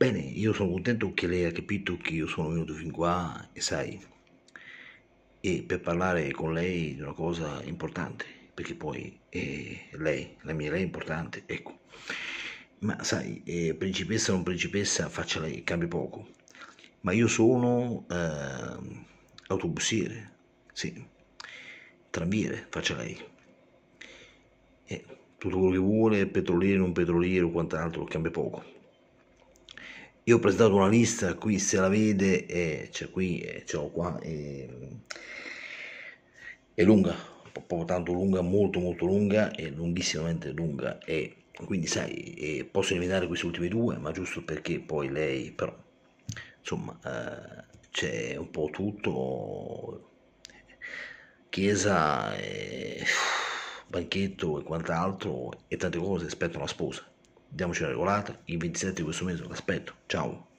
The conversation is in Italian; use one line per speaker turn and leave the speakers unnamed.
Bene, io sono contento che lei ha capito che io sono venuto fin qua e sai, e per parlare con lei di una cosa importante, perché poi lei, la mia lei è importante, ecco. Ma sai, principessa o non principessa, faccia lei, cambia poco. Ma io sono autobussiere, sì, tranviere, faccia lei. Tutto quello che vuole, petroliere, non petroliere o quant'altro, cambia poco. Io ho presentato una lista, qui se la vede, c'è qui, ce l'ho qua, è lunga, proprio tanto lunga, molto molto lunga, è lunghissimamente lunga, e quindi sai, posso eliminare questi ultimi due, ma giusto perché poi lei, però, insomma, c'è un po' tutto, chiesa, banchetto e quant'altro, e tante cose, aspetto una sposa. Diamoci una regolata, il 27 di questo mese l'aspetto, ciao.